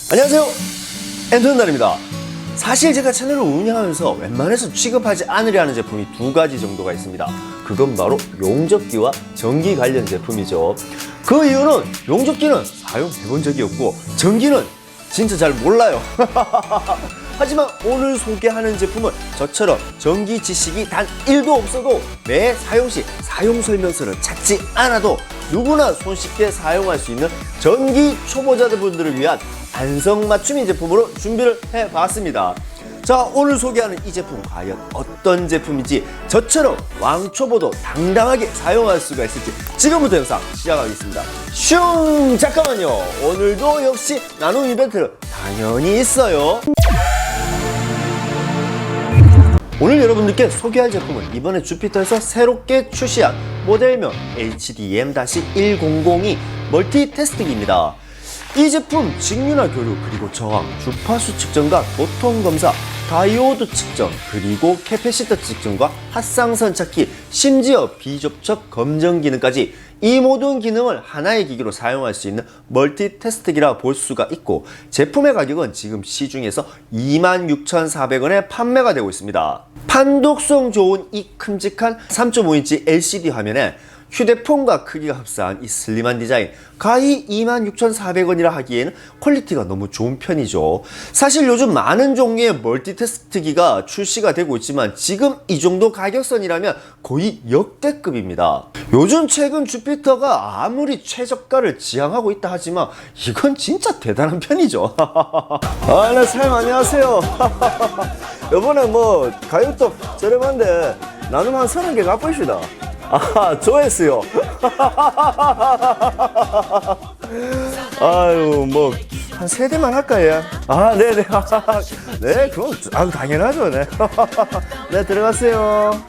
안녕하세요, 엔터날입니다. 사실 제가 채널을 운영하면서 웬만해서 취급하지 않으려 하는 제품이 두 가지 정도가 있습니다. 그건 바로 용접기와 전기 관련 제품이죠. 그 이유는 용접기는 사용해본 적이 없고 전기는 진짜 잘 몰라요. 하지만 오늘 소개하는 제품은 저처럼 전기 지식이 단 1도 없어도 매 사용 시 사용 설명서를 찾지 않아도 누구나 손쉽게 사용할 수 있는 전기 초보자분들을 위한 안성맞춤인 제품으로 준비를 해봤습니다. 자, 오늘 소개하는 이 제품 과연 어떤 제품인지 저처럼 왕초보도 당당하게 사용할 수가 있을지 지금부터 영상 시작하겠습니다. 슝! 잠깐만요. 오늘도 역시 나눔 이벤트는 당연히 있어요. 오늘 여러분들께 소개할 제품은 이번에 주피터에서 새롭게 출시한 모델명 HDM-1002 멀티 테스트기입니다. 이 제품 직류나 교류, 그리고 저항, 주파수 측정과 도통 검사, 다이오드 측정, 그리고 캐패시터 측정과 합상선 찾기, 심지어 비접촉 검정 기능까지 이 모든 기능을 하나의 기기로 사용할 수 있는 멀티 테스트기라 볼 수가 있고, 제품의 가격은 지금 시중에서 26,400원에 판매가 되고 있습니다. 판독성 좋은 이 큼직한 3.5인치 LCD 화면에 휴대폰과 크기가 흡사한 이 슬림한 디자인, 가히 26,400원이라 하기에는 퀄리티가 너무 좋은 편이죠. 사실 요즘 많은 종류의 멀티 테스트기가 출시가 되고 있지만 지금 이 정도 가격선이라면 거의 역대급입니다. 요즘 최근 주피터가 아무리 최저가를 지향하고 있다 하지만 이건 진짜 대단한 편이죠. 아, 네, 사장님 안녕하세요. 이번에 뭐 가격도 저렴한데 나눔 한 30개 갖고 있습니다. 아, 조회수요. 아유, 뭐, 한 3대만 할까요? 아, 네네. 네, 그건, 당연하죠. 네. 네, 들어가세요.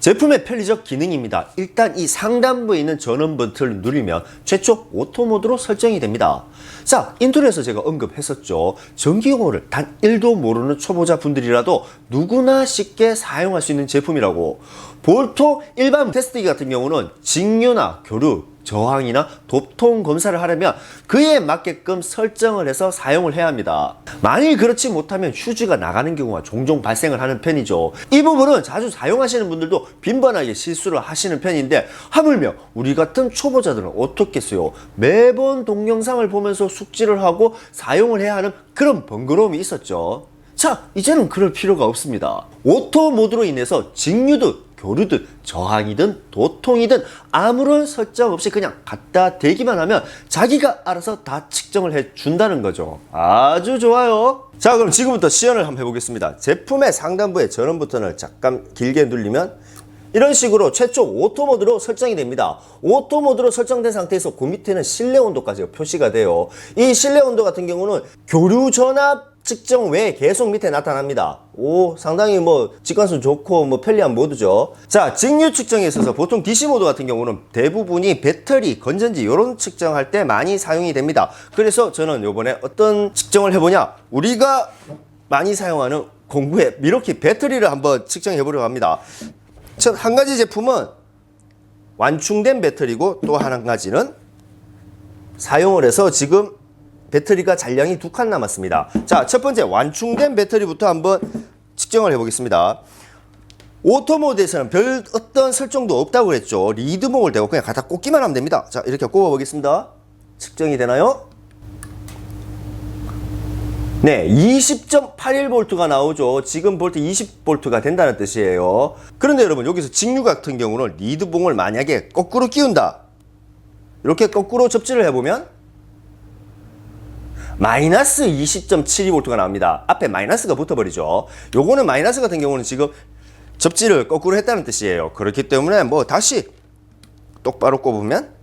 제품의 편리적 기능입니다. 일단 이 상단부에 있는 전원 버튼을 누르면 최초 오토 모드로 설정이 됩니다. 자, 인트로에서 제가 언급했었죠. 전기 용어를 단 1도 모르는 초보자 분들이라도 누구나 쉽게 사용할 수 있는 제품이라고. 보통 일반 테스트기 같은 경우는 직류나 교류, 저항이나 도통 검사를 하려면 그에 맞게끔 설정을 해서 사용을 해야 합니다. 만일 그렇지 못하면 휴지가 나가는 경우가 종종 발생을 하는 편이죠. 이 부분은 자주 사용하시는 분들도 빈번하게 실수를 하시는 편인데, 하물며 우리 같은 초보자들은 어떻겠어요? 매번 동영상을 보면서 숙지를 하고 사용을 해야 하는 그런 번거로움이 있었죠. 자, 이제는 그럴 필요가 없습니다. 오토 모드로 인해서 직류든 교류든 저항이든 도통이든 아무런 설정 없이 그냥 갖다 대기만 하면 자기가 알아서 다 측정을 해준다는 거죠. 아주 좋아요. 자, 그럼 지금부터 시연을 한번 해보겠습니다. 제품의 상단부에 전원 버튼을 잠깐 길게 누르면 이런 식으로 최초 오토 모드로 설정이 됩니다. 오토 모드로 설정된 상태에서 그 밑에는 실내 온도까지 표시가 돼요. 이 실내 온도 같은 경우는 교류 전압 측정 외에 계속 밑에 나타납니다. 오, 상당히 뭐 직관성 좋고 뭐 편리한 모드죠. 자, 직류 측정에 있어서 보통 DC 모드 같은 경우는 대부분이 배터리, 건전지 이런 측정할 때 많이 사용이 됩니다. 그래서 저는 요번에 어떤 측정을 해보냐, 우리가 많이 사용하는 공구의 미러키 배터리를 한번 측정해 보려고 합니다. 첫 한 가지 제품은 완충된 배터리고, 또 한 가지는 사용을 해서 지금 배터리가 잔량이 2칸 남았습니다. 자, 첫 번째 완충된 배터리부터 한번 측정을 해보겠습니다. 오토 모드에서는 별 어떤 설정도 없다고 그랬죠. 리드몽을 대고 그냥 갖다 꽂기만 하면 됩니다. 자, 이렇게 꼽아보겠습니다. 측정이 되나요? 네, 20.81V가 나오죠. 지금 볼트 20V가 된다는 뜻이에요. 그런데 여러분, 여기서 직류 같은 경우는 리드봉을 만약에 거꾸로 끼운다, 이렇게 거꾸로 접지를 해보면 마이너스 20.72V가 나옵니다. 앞에 마이너스가 붙어버리죠. 요거는 마이너스 같은 경우는 지금 접지를 거꾸로 했다는 뜻이에요. 그렇기 때문에 뭐 다시 똑바로 꼽으면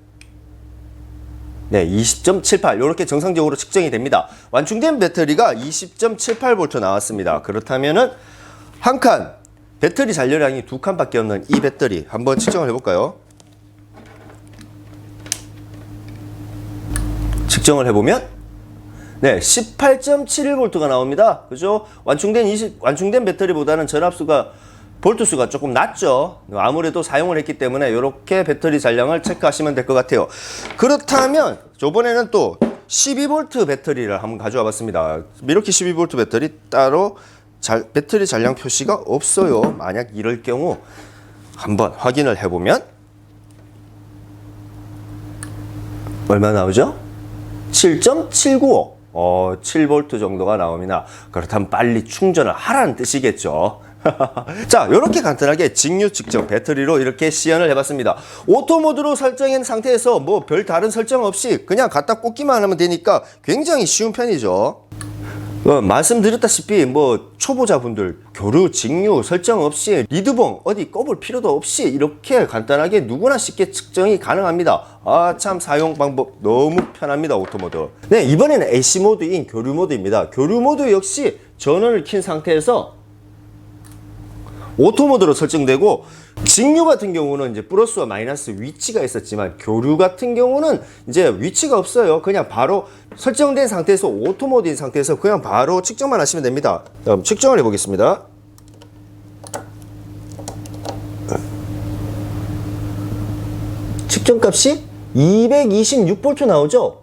네, 20.78 이렇게 정상적으로 측정이 됩니다. 완충된 배터리가 20.78V 나왔습니다. 그렇다면은 한 칸 배터리 잔여량이 2칸밖에 없는 이 배터리 한번 측정을 해볼까요? 측정을 해보면 네, 18.71V가 나옵니다. 그죠? 완충된 배터리보다는 전압수가, 볼트수가 조금 낮죠. 아무래도 사용을 했기 때문에 이렇게 배터리 잔량을 체크하시면 될 것 같아요. 그렇다면, 저번에는 또 12V 배터리를 한번 가져와 봤습니다. 이렇게 12V 배터리 따로 배터리 잔량 표시가 없어요. 만약 이럴 경우 한번 확인을 해보면 얼마 나오죠? 7.795 7V 정도가 나옵니다. 그렇다면 빨리 충전을 하라는 뜻이겠죠. 자, 이렇게 간단하게 직류 측정 배터리로 이렇게 시연을 해봤습니다. 오토 모드로 설정한 상태에서 뭐 별 다른 설정 없이 그냥 갖다 꽂기만 하면 되니까 굉장히 쉬운 편이죠. 말씀드렸다시피 뭐 초보자분들 교류, 직류 설정 없이 리드봉 어디 꼽을 필요도 없이 이렇게 간단하게 누구나 쉽게 측정이 가능합니다. 참 사용 방법 너무 편합니다. 오토모드. 네, 이번에는 AC 모드인 교류 모드입니다. 교류 모드 역시 전원을 킨 상태에서 오토 모드로 설정되고, 직류 같은 경우는 이제 플러스와 마이너스 위치가 있었지만 교류 같은 경우는 이제 위치가 없어요. 그냥 바로 설정된 상태에서 오토 모드인 상태에서 그냥 바로 측정만 하시면 됩니다. 그럼 측정을 해보겠습니다. 측정값이 226V 나오죠.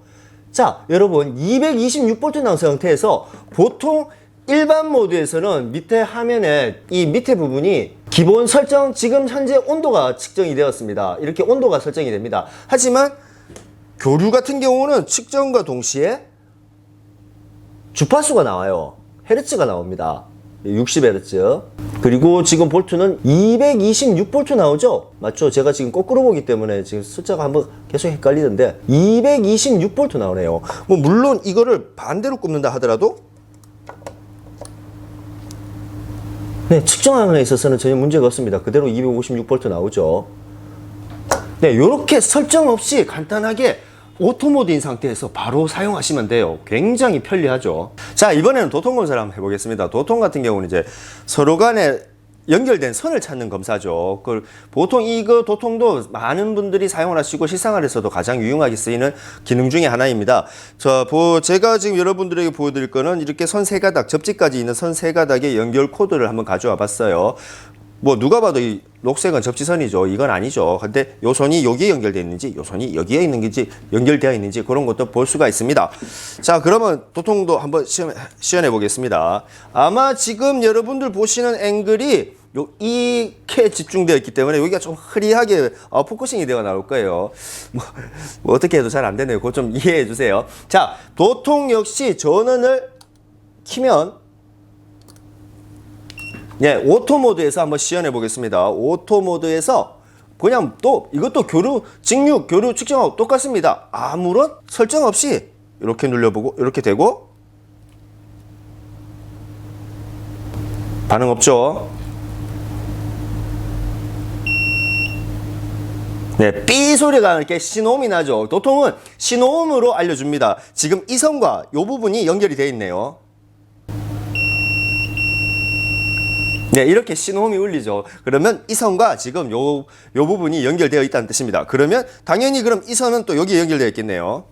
자, 여러분 226V 나온 상태에서 보통 일반 모드에서는 밑에 화면에 이 밑에 부분이 기본 설정, 지금 현재 온도가 측정이 되었습니다. 이렇게 온도가 설정이 됩니다. 하지만 교류 같은 경우는 측정과 동시에 주파수가 나와요. 헤르츠가 나옵니다. 60Hz. 그리고 지금 볼트는 226V 나오죠? 맞죠? 제가 지금 거꾸로 보기 때문에 지금 숫자가 한번 계속 헷갈리던데 226V 나오네요. 뭐 물론 이거를 반대로 꼽는다 하더라도 네, 측정하는 데 있어서는 전혀 문제가 없습니다. 그대로 256V 나오죠. 네, 이렇게 설정 없이 간단하게 오토 모드인 상태에서 바로 사용하시면 돼요. 굉장히 편리하죠. 자, 이번에는 도통 검사를 한번 해보겠습니다. 도통 같은 경우는 이제 서로 간에 연결된 선을 찾는 검사죠. 보통 이거 도통도 많은 분들이 사용을 하시고 실생활에서도 가장 유용하게 쓰이는 기능 중에 하나입니다. 제가 지금 여러분들에게 보여드릴 거는 이렇게 선 세 가닥, 접지까지 있는 선 세 가닥의 연결 코드를 한번 가져와 봤어요. 뭐 누가 봐도 이 녹색은 접지선이죠. 이건 아니죠. 근데 요 선이 여기에 연결되어 있는지, 요 선이 여기에 있는 건지, 연결되어 있는지 그런 것도 볼 수가 있습니다. 자, 그러면 도통도 한번 시연해 보겠습니다. 아마 지금 여러분들 보시는 앵글이 이렇게 집중되어 있기 때문에 여기가 좀 흐리하게 포커싱이 되어 나올 거예요. 뭐 어떻게 해도 잘 안 되네요. 그거 좀 이해해 주세요. 자, 도통 역시 전원을 키면 네, 오토 모드에서 한번 시연해 보겠습니다. 오토 모드에서 그냥 또 이것도 직류, 교류 측정하고 똑같습니다. 아무런 설정 없이 이렇게 눌려보고 이렇게 되고 반응 없죠. 네, 삐 소리가 이렇게 신호음이 나죠. 도통은 신호음으로 알려줍니다. 지금 이 선과 이 부분이 연결이 되어 있네요. 네, 이렇게 신호음이 울리죠. 그러면 이 선과 지금 요 부분이 연결되어 있다는 뜻입니다. 그러면 당연히 그럼 이 선은 또 여기에 연결되어 있겠네요.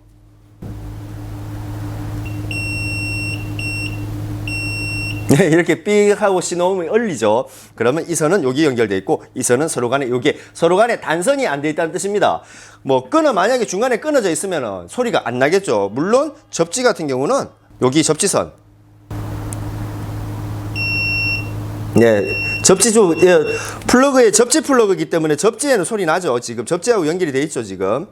네, 이렇게 삑 하고 신호음이 울리죠. 그러면 이 선은 여기 연결되어 있고 이 선은 서로 간에 서로 간에 단선이 안 돼 있다는 뜻입니다. 뭐 만약에 중간에 끊어져 있으면 소리가 안 나겠죠. 물론 접지 같은 경우는 여기 접지선, 네, 플러그의 접지 플러그이기 때문에 접지에는 소리 나죠. 지금 접지하고 연결이 돼 있죠, 지금.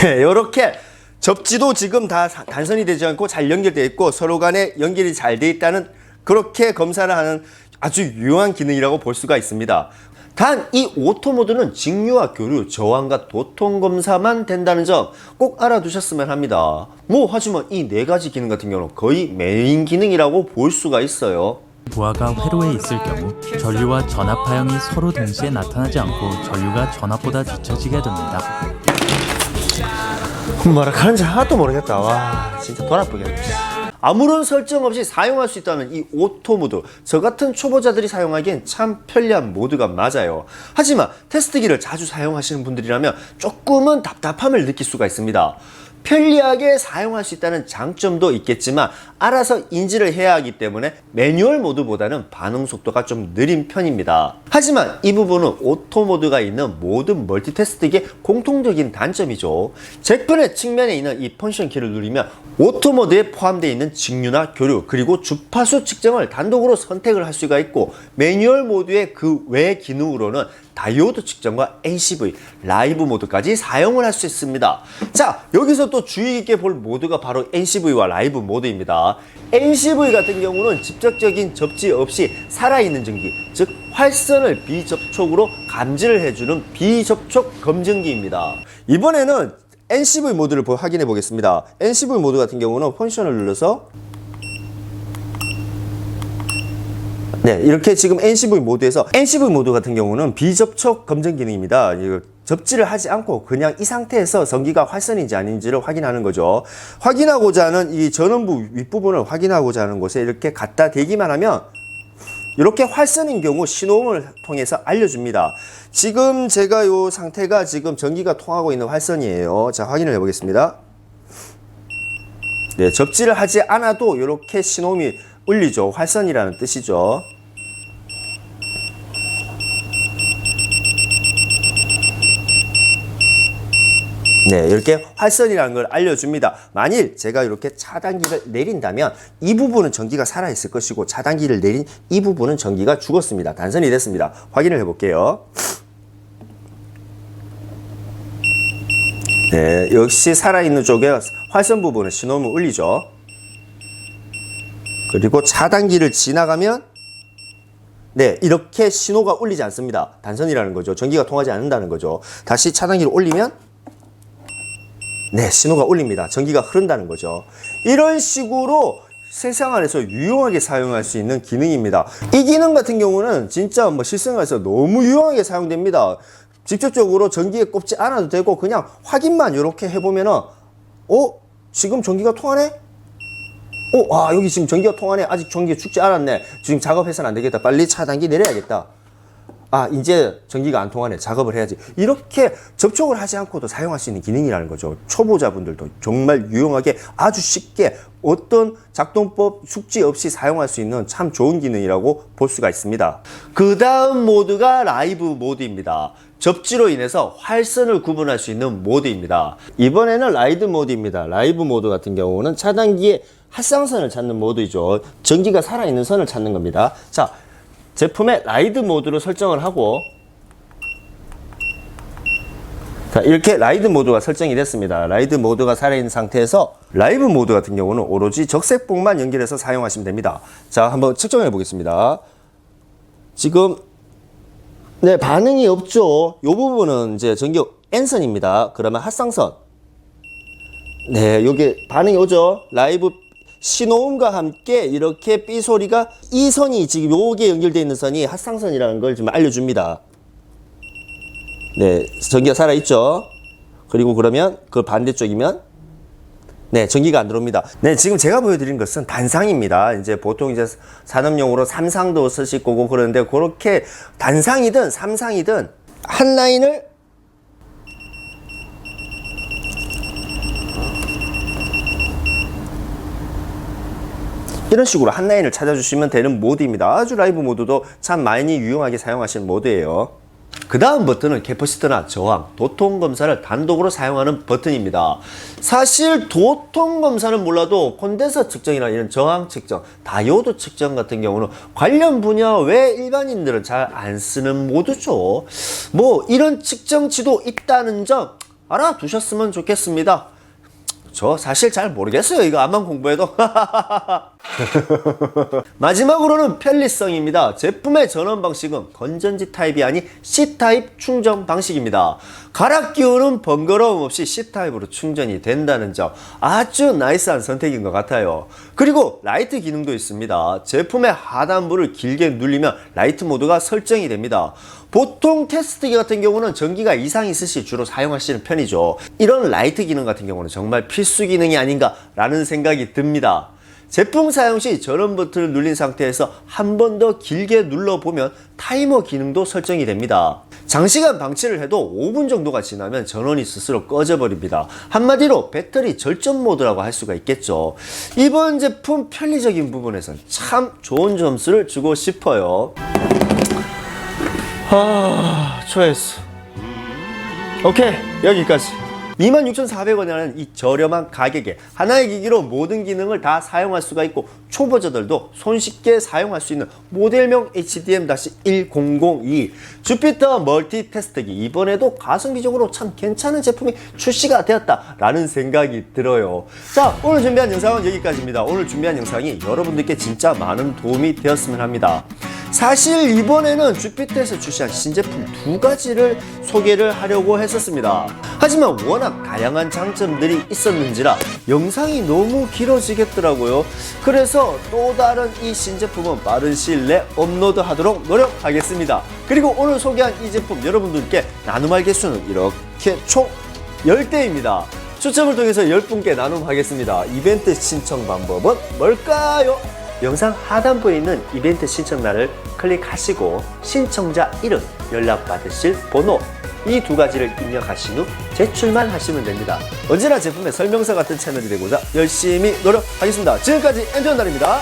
네, 요렇게 접지도 지금 다 단선이 되지 않고 잘 연결되어 있고 서로 간에 연결이 잘 돼 있다는, 그렇게 검사를 하는 아주 유용한 기능이라고 볼 수가 있습니다. 단 이 오토 모드는 직류와 교류, 저항과 도통 검사만 된다는 점 꼭 알아두셨으면 합니다. 하지만 이 네 가지 기능 같은 경우는 거의 메인 기능이라고 볼 수가 있어요. 부하가 회로에 있을 경우 전류와 전압 파형이 서로 동시에 나타나지 않고 전류가 전압보다 뒤처지게 됩니다. 뭐라 하는지 하나도 모르겠다. 와, 진짜 돈 아프겠네. 아무런 설정 없이 사용할 수 있다는 이 오토 모드, 저 같은 초보자들이 사용하기엔 참 편리한 모드가 맞아요. 하지만 테스트기를 자주 사용하시는 분들이라면 조금은 답답함을 느낄 수가 있습니다. 편리하게 사용할 수 있다는 장점도 있겠지만 알아서 인지를 해야 하기 때문에 매뉴얼 모드보다는 반응 속도가 좀 느린 편입니다. 하지만 이 부분은 오토 모드가 있는 모든 멀티태스킹의 공통적인 단점이죠. 제편의 측면에 있는 이 펑션 키를 누르면 오토 모드에 포함되어 있는 직류나 교류 그리고 주파수 측정을 단독으로 선택을 할 수가 있고, 매뉴얼 모드의 그 외 기능으로는 다이오드 측정과 NCV, 라이브 모드까지 사용을 할 수 있습니다. 자, 여기서 또 주의 깊게 볼 모드가 바로 NCV와 라이브 모드입니다. NCV 같은 경우는 직접적인 접지 없이 살아있는 전기, 즉 활선을 비접촉으로 감지를 해주는 비접촉 검증기입니다. 이번에는 NCV 모드를 확인해 보겠습니다. NCV 모드 같은 경우는 펑션을 눌러서 네, 이렇게 지금 NCV 모드에서, NCV 모드 같은 경우는 비접촉 검증 기능입니다. 이거 접지를 하지 않고 그냥 이 상태에서 전기가 활선인지 아닌지를 확인하는 거죠. 확인하고자 하는 이 전원부 윗부분을 확인하고자 하는 곳에 이렇게 갖다 대기만 하면 이렇게 활선인 경우 신호음을 통해서 알려줍니다. 지금 제가 이 상태가 지금 전기가 통하고 있는 활선이에요. 자, 확인을 해보겠습니다. 네, 접지를 하지 않아도 이렇게 신호음이 울리죠. 활선이라는 뜻이죠. 네, 이렇게 활선이라는 걸 알려줍니다. 만일 제가 이렇게 차단기를 내린다면 이 부분은 전기가 살아있을 것이고, 차단기를 내린 이 부분은 전기가 죽었습니다. 단선이 됐습니다. 확인을 해볼게요. 네, 역시 살아있는 쪽에 활선 부분은 신호음을 울리죠. 그리고 차단기를 지나가면 네, 이렇게 신호가 울리지 않습니다. 단선이라는 거죠. 전기가 통하지 않는다는 거죠. 다시 차단기를 올리면 네, 신호가 울립니다. 전기가 흐른다는 거죠. 이런 식으로 실생활에서 유용하게 사용할 수 있는 기능입니다. 이 기능 같은 경우는 진짜 실생활에서 너무 유용하게 사용됩니다. 직접적으로 전기에 꼽지 않아도 되고 그냥 확인만 이렇게 해보면은 지금 전기가 통하네? 여기 지금 전기가 통하네. 아직 전기가 죽지 않았네. 지금 작업해서는 안 되겠다. 빨리 차단기 내려야겠다. 이제 전기가 안 통하네. 작업을 해야지. 이렇게 접촉을 하지 않고도 사용할 수 있는 기능이라는 거죠. 초보자분들도 정말 유용하게 아주 쉽게 어떤 작동법 숙지 없이 사용할 수 있는 참 좋은 기능이라고 볼 수가 있습니다. 그 다음 모드가 라이브 모드입니다. 접지로 인해서 활선을 구분할 수 있는 모드입니다. 이번에는 라이브 모드입니다. 라이브 모드 같은 경우는 차단기의 활상선을 찾는 모드이죠. 전기가 살아있는 선을 찾는 겁니다. 자, 제품의 라이드 모드로 설정을 하고, 자, 이렇게 라이드 모드가 설정이 됐습니다. 라이드 모드가 살아있는 상태에서 라이브 모드 같은 경우는 오로지 적색봉만 연결해서 사용하시면 됩니다. 자, 한번 측정해 보겠습니다. 지금 네, 반응이 없죠. 이 부분은 이제 전기 N선입니다. 그러면 핫상선. 네, 여기 반응이 오죠. 라이브 신호음과 함께 이렇게 B 소리가, 이 선이 지금 요게 연결되어 있는 선이 핫상선이라는 걸 좀 알려줍니다. 네, 전기가 살아있죠. 그리고 그러면 그 반대쪽이면 네, 전기가 안 들어옵니다. 네, 지금 제가 보여드린 것은 단상입니다. 이제 보통 이제 산업용으로 삼상도 쓰실 거고 그러는데, 그렇게 단상이든 삼상이든 한 라인을 이런 식으로 한 라인을 찾아주시면 되는 모드입니다. 아주 라이브 모드도 참 많이 유용하게 사용하시는 모드예요. 그 다음 버튼은 캐퍼시터나 저항, 도통 검사를 단독으로 사용하는 버튼입니다. 사실 도통 검사는 몰라도 콘덴서 측정이나 이런 저항 측정, 다이오드 측정 같은 경우는 관련 분야 외 일반인들은 잘 안 쓰는 모드죠. 이런 측정치도 있다는 점 알아두셨으면 좋겠습니다. 저 사실 잘 모르겠어요. 이거 암만 공부해도. 마지막으로는 편리성입니다. 제품의 전원 방식은 건전지 타입이 아닌 C타입 충전 방식입니다. 갈아 끼우는 번거로움 없이 C타입으로 충전이 된다는 점, 아주 나이스한 선택인 것 같아요. 그리고 라이트 기능도 있습니다. 제품의 하단부를 길게 눌리면 라이트 모드가 설정이 됩니다. 보통 테스트기 같은 경우는 전기가 이상 있을 시 주로 사용하시는 편이죠. 이런 라이트 기능 같은 경우는 정말 필수 기능이 아닌가 라는 생각이 듭니다. 제품 사용 시 전원 버튼을 눌린 상태에서 한 번 더 길게 눌러보면 타이머 기능도 설정이 됩니다. 장시간 방치를 해도 5분 정도가 지나면 전원이 스스로 꺼져버립니다. 한마디로 배터리 절전 모드라고 할 수가 있겠죠. 이번 제품 편리적인 부분에선 참 좋은 점수를 주고 싶어요. 초이스. 오케이, 여기까지. 26,400원이라는 이 저렴한 가격에 하나의 기기로 모든 기능을 다 사용할 수가 있고 초보자들도 손쉽게 사용할 수 있는 모델명 HDM-1002 주피터 멀티테스트기, 이번에도 가성비적으로 참 괜찮은 제품이 출시가 되었다라는 생각이 들어요. 자, 오늘 준비한 영상은 여기까지입니다. 오늘 준비한 영상이 여러분들께 진짜 많은 도움이 되었으면 합니다. 사실 이번에는 주피터에서 출시한 신제품 2가지를 소개를 하려고 했었습니다. 하지만 워낙 다양한 장점들이 있었는지라 영상이 너무 길어지겠더라고요. 그래서 또 다른 이 신제품은 빠른 시일 내에 업로드하도록 노력하겠습니다. 그리고 오늘 소개한 이 제품 여러분들께 나눔할 개수는 이렇게 총 10대입니다. 추첨을 통해서 10분께 나눔하겠습니다. 이벤트 신청 방법은 뭘까요? 영상 하단부에 있는 이벤트 신청란을 클릭하시고 신청자 이름, 연락받으실 번호, 이 2가지를 입력하신 후 제출만 하시면 됩니다. 언제나 제품의 설명서 같은 채널이 되고자 열심히 노력하겠습니다. 지금까지 엔지원달입니다.